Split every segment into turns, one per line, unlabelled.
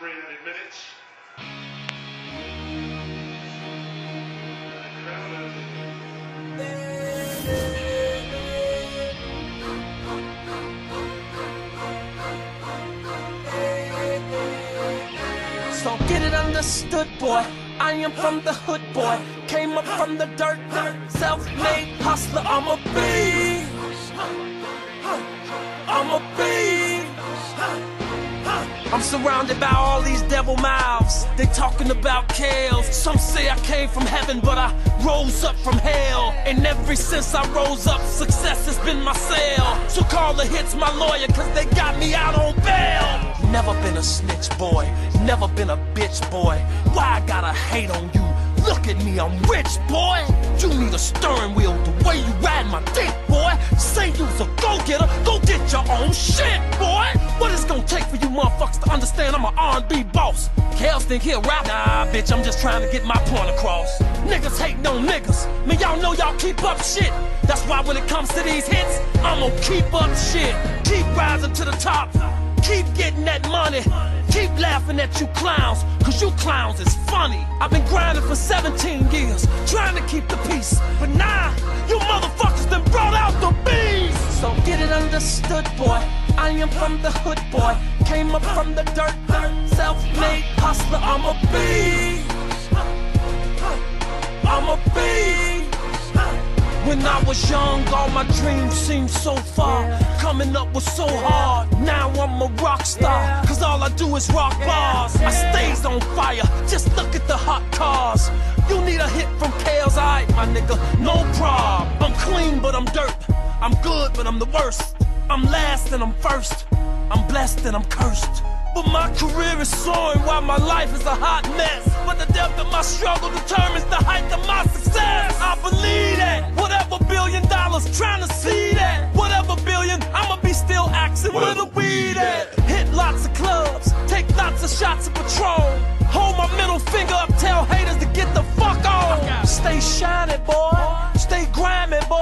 300 minutes.
So get it understood, boy. I am from the hood, boy. Came up from the dirt, self-made hustler. I'm a beast. I'm a beast. I'm surrounded by all these devil mouths. They talking about kills. Some say I came from heaven, but I rose up from hell. And ever since I rose up, success has been my sale. So call the hits my lawyer, cause they got me out on bail. Never been a snitch, boy. Never been a bitch, boy. Why I gotta hate on you? Look at me, I'm rich, boy. You need a steering wheel the way you ride my dick, boy. Say you's a go-getter, go get your own shit, boy. What it's gonna take for you motherfuckers to understand I'm an R&B boss? Kels think he'll rap? Nah, bitch, I'm just trying to get my point across. Niggas hating on niggas. Man, y'all know y'all keep up shit. That's why when it comes to these hits, I'm gonna keep up shit. Keep rising to the top. Keep getting that money. Keep laughing at you clowns, cause you clowns is funny. I've been grinding for 17 years, trying to keep the peace. But nah, you motherfuckers done brought out the beast. So get it understood, boy. I am from the hood, boy. Came up from the dirt, self-made hustler. I'm a beast. I'm a beast. When I was young, all my dreams seemed so far. Coming up was so hard. Now I'm a rock star, cause all I do is rock bars. I stays on fire, just look at the hot cars. You need a hit from Kels, alright, my nigga, no prob. I'm clean, but I'm dirt. I'm good, but I'm the worst. I'm last and I'm first. I'm blessed and I'm cursed. But my career is soaring while my life is a hot mess. But the depth of my struggle determines the height of my success. I believe that. Whatever $1 billion trying to see that. Whatever billion, I'ma be still asking where the weed at. Hit lots of clubs, take lots of shots of Patron. Hold my middle finger up, tell haters to get the fuck on. Stay shining, boy. Stay grinding, boy.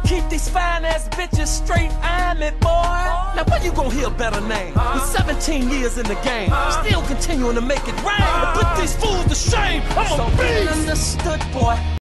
Keep these fine ass bitches straight eyeing me, boy. Now when you gon' hear a better name? With 17 years in the game, still continuing to make it rain. Put these fools to shame. I'm a beast. Understood, boy.